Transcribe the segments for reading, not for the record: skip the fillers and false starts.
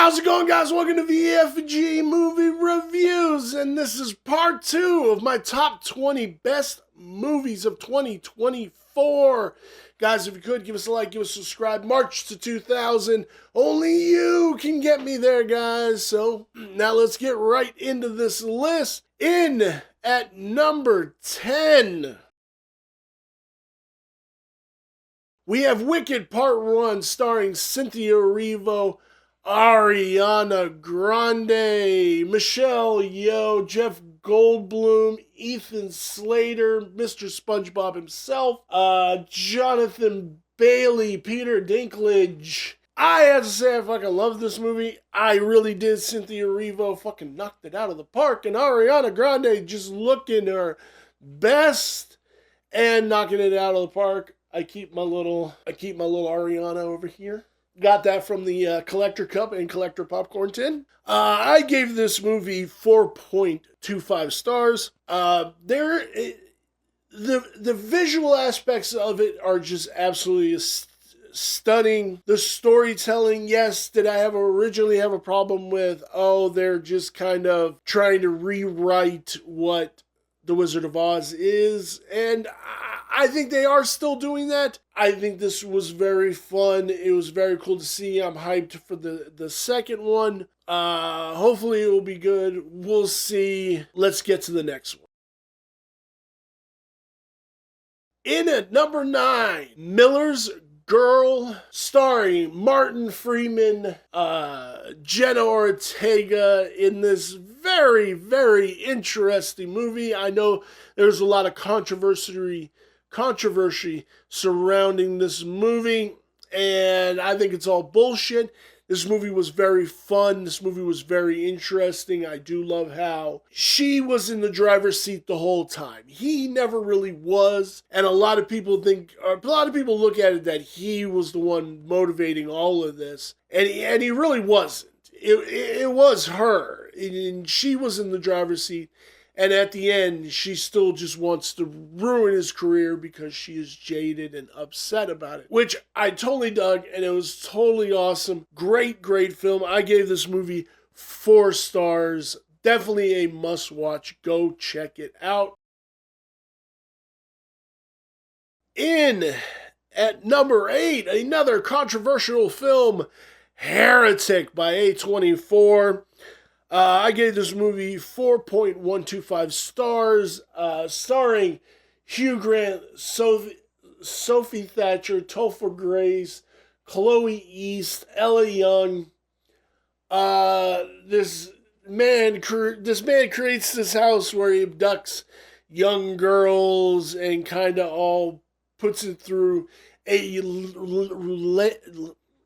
How's it going, guys? Welcome to VFG Movie Reviews, and this is part 2 of my top 20 best movies of 2024. Guys, if you could, give us a like, give us a subscribe. March to 2000. Only you can get me there, guys. So, now let's get right into this list. In at number 10, we have Wicked Part 1, starring Cynthia Erivo, Ariana Grande, Michelle Yeoh, Jeff Goldblum, Ethan Slater, Mr. SpongeBob himself, Jonathan Bailey, Peter Dinklage. I have to say I fucking love this movie. I really did. Cynthia Erivo fucking knocked it out of the park, and Ariana Grande just looking her best and knocking it out of the park. I keep my little Ariana over here. Got that from the Collector Cup and Collector Popcorn tin. I gave this movie 4.25 stars. The visual aspects of it are just absolutely stunning. The storytelling, yes, did I originally have a problem with? Oh, they're just kind of trying to rewrite what The Wizard of Oz is, and I think they are still doing that. I think this was very fun. It was very cool to see. I'm hyped for the second one. Hopefully it will be good. We'll see. Let's get to the next one. In at number 9, Miller's Girl, starring Martin Freeman, Jenna Ortega, in this very, very interesting movie. I know there's a lot of controversy surrounding this movie, and I think it's all bullshit. This movie was very fun. This movie was very interesting. I do love how she was in the driver's seat the whole time. He never really was, and a lot of people look at it that he was the one motivating all of this, and he really wasn't. It was her, and she was in the driver's seat. And at the end, she still just wants to ruin his career because she is jaded and upset about it. Which I totally dug, and it was totally awesome. Great, great film. I gave this movie 4 stars. Definitely a must-watch. Go check it out. In at number 8, another controversial film, Heretic by A24. I gave this movie 4.125 stars, starring Hugh Grant, Sophie Thatcher, Topher Grace, Chloe East, Ella Young. This man creates this house where he abducts young girls and kind of all puts it through a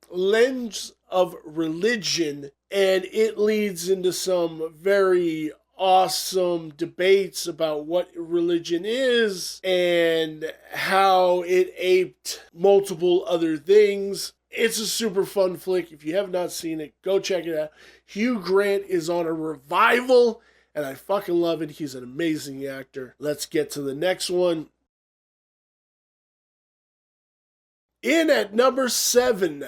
lens of religion, and it leads into some very awesome debates about what religion is and how it aped multiple other things. It's a super fun flick. If you have not seen it, go check it out. Hugh Grant is on a revival, and I fucking love it. He's an amazing actor. Let's get to the next one. In at number 7,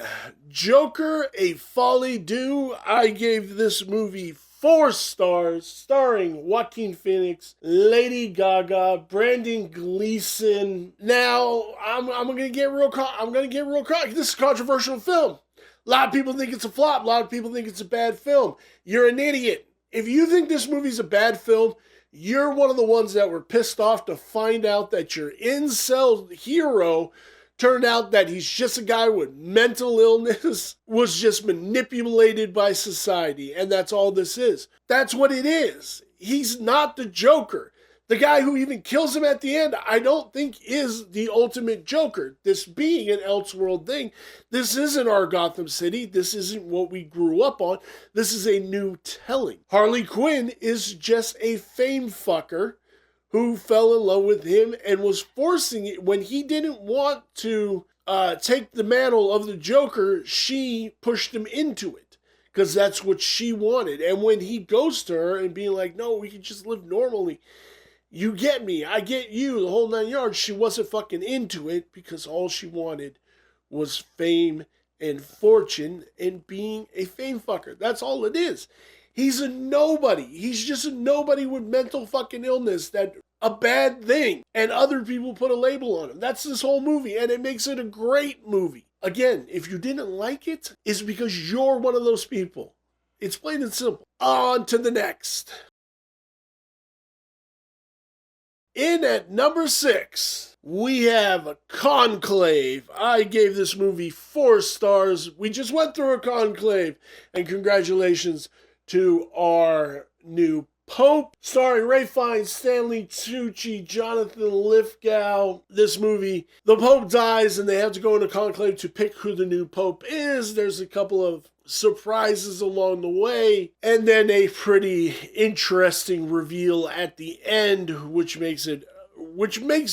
Joker, A Folly Due. I gave this movie 4 stars, starring Joaquin Phoenix, Lady Gaga, Brandon Gleeson. Now, I'm gonna get real cocky. This is a controversial film. A lot of people think it's a flop. A lot of people think it's a bad film. You're an idiot. If you think this movie's a bad film, you're one of the ones that were pissed off to find out that your incel hero turned out that he's just a guy with mental illness, was just manipulated by society, and that's all this is. That's what it is. He's not the Joker. The guy who even kills him at the end, I don't think is the ultimate Joker. This being an Elseworld thing, this isn't our Gotham City. This isn't what we grew up on. This is a new telling. Harley Quinn is just a fame fucker who fell in love with him and was forcing it when he didn't want to take the mantle of the Joker. She pushed him into it because that's what she wanted. And when he goes to her and being like, no, we can just live normally. You get me. I get you. The whole 9 yards. She wasn't fucking into it because all she wanted was fame and fortune and being a fame fucker. That's all it is. He's a nobody. He's just a nobody with mental fucking illness that a bad thing, and other people put a label on him. That's this whole movie, and it makes it a great movie. Again, if you didn't like it, it's because you're one of those people. It's plain and simple. On to the next. In at number 6, we have Conclave. I gave this movie 4 stars. We just went through a conclave, and congratulations to our new Pope, starring Ray Fiennes, Stanley Tucci, Jonathan Lithgow. This movie, the Pope dies and they have to go into conclave to pick who the new Pope is. There's a couple of surprises along the way, and then a pretty interesting reveal at the end, which makes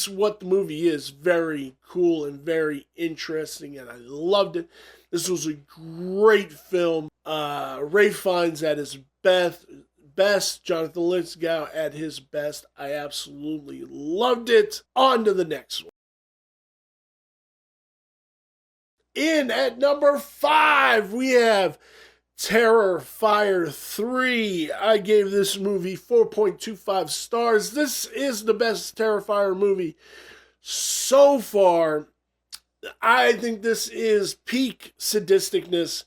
what the movie is very cool and very interesting, and I loved it. This was a great film. Ray Fiennes at his best, Jonathan Lithgow at his best. I absolutely loved it. On to the next one. In at number 5, we have Terrifier 3. I gave this movie 4.25 stars. This is the best Terrifier movie so far. I think this is peak sadisticness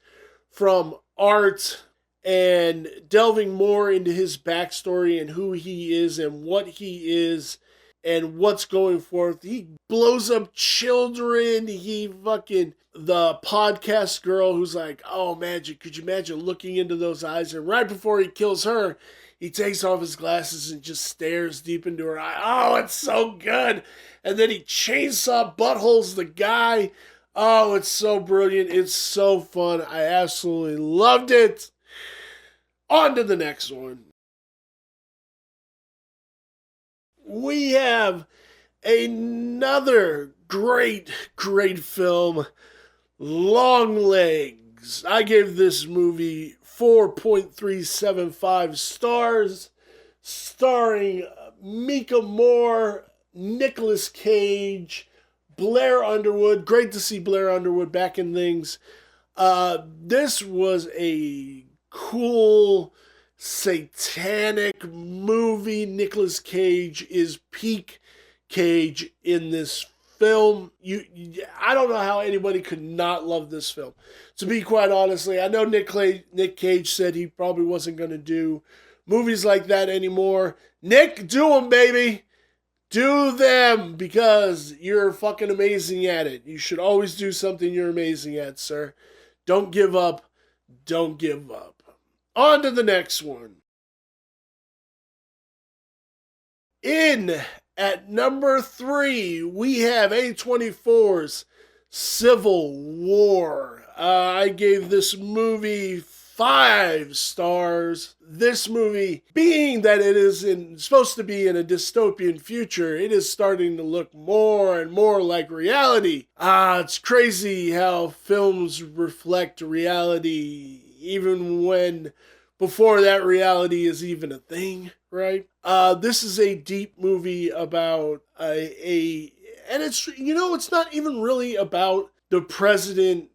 from Art, and delving more into his backstory and who he is and what he is and what's going forth. He blows up children. The podcast girl who's like, oh, Magic, could you imagine looking into those eyes? And right before he kills her, he takes off his glasses and just stares deep into her eye. Oh, it's so good. And then he chainsaw buttholes the guy. Oh, it's so brilliant. It's so fun. I absolutely loved it. On to the next one. We have another great film, Longlegs. I gave this movie 4.375 stars, starring Mika Moore, Nicolas Cage, Blair Underwood. Great to see Blair Underwood back in things. This was a cool, satanic movie. Nicolas Cage is peak Cage in this film. I don't know how anybody could not love this film. To be quite honestly, I know Nick Cage said he probably wasn't going to do movies like that anymore. Nick, do them, baby. Do them, because you're fucking amazing at it. You should always do something you're amazing at, sir. Don't give up. Don't give up. On to the next one. In at number 3, we have A24's Civil War. I gave this movie 5 stars. This movie, being that it is supposed to be in a dystopian future, it is starting to look more and more like reality. It's crazy how films reflect reality even when before that reality is even a thing, right? This is a deep movie about and it's not even really about the president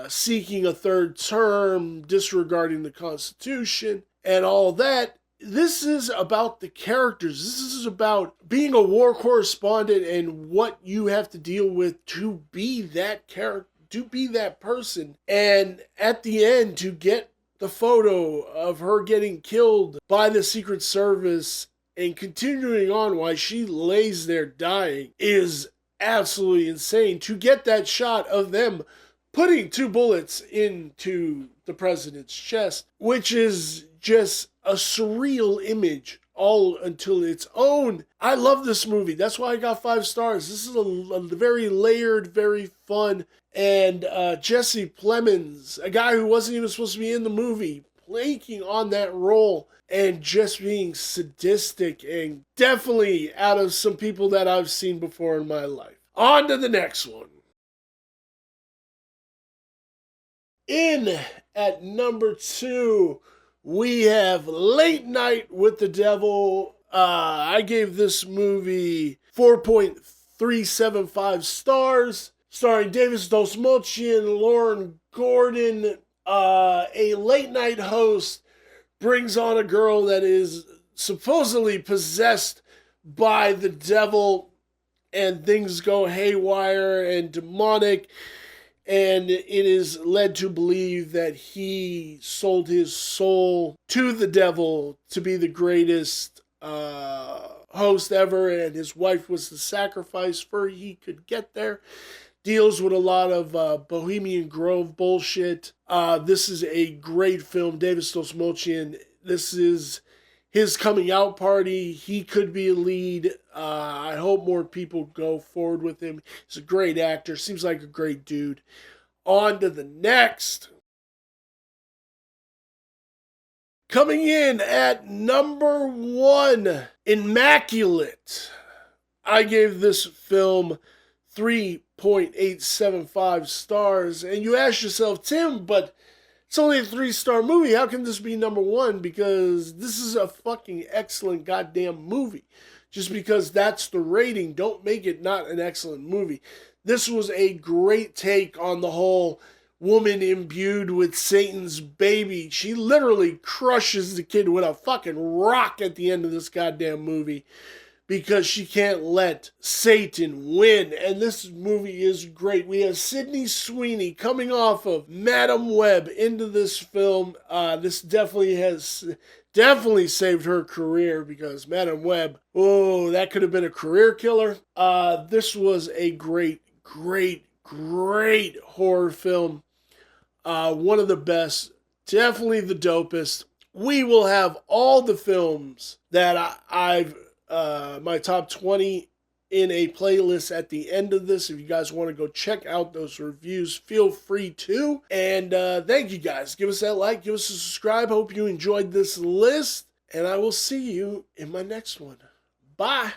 seeking a third term, disregarding the Constitution, and all that. This is about the characters. This is about being a war correspondent and what you have to deal with to be that character, to be that person. And at the end, to get the photo of her getting killed by the Secret Service and continuing on while she lays there dying is absolutely insane. To get that shot of them putting 2 bullets into the president's chest, which is just a surreal image all until its own. I love this movie. That's why I got 5 stars. This is a very layered, very fun, and Jesse Plemons, a guy who wasn't even supposed to be in the movie, planking on that role and just being sadistic, and definitely out of some people that I've seen before in my life. On to the next one. In at number 2, we have Late Night with the Devil. I gave this movie 4.375 stars. starring Davis Dosmochian, Lauren Gordon. A late night host brings on a girl that is supposedly possessed by the devil, and things go haywire and demonic, and it is led to believe that he sold his soul to the devil to be the greatest host ever, and his wife was the sacrifice for he could get there. Deals with a lot of Bohemian Grove bullshit. This is a great film. Davis Dosmochian, this is his coming out party. He could be a lead. I hope more people go forward with him. He's a great actor. Seems like a great dude. On to the next. Coming in at number 1, Immaculate. I gave this film 3.875 stars. And you ask yourself, Tim, but it's only a 3-star movie. How can this be number 1? Because this is a fucking excellent goddamn movie. Just because that's the rating, don't make it not an excellent movie. This was a great take on the whole woman imbued with Satan's baby. She literally crushes the kid with a fucking rock at the end of this goddamn movie because she can't let Satan win. And this movie is great. We have Sydney Sweeney coming off of Madam Web into this film. This definitely saved her career, because Madam Web, oh, that could have been a career killer. This was a great horror film. One of the best, definitely the dopest. We will have all the films that I've my top 20 in a playlist at the end of this. If you guys want to go check out those reviews, feel free to. And thank you guys. Give us that like, give us a subscribe. Hope you enjoyed this list, and I will see you in my next one. Bye.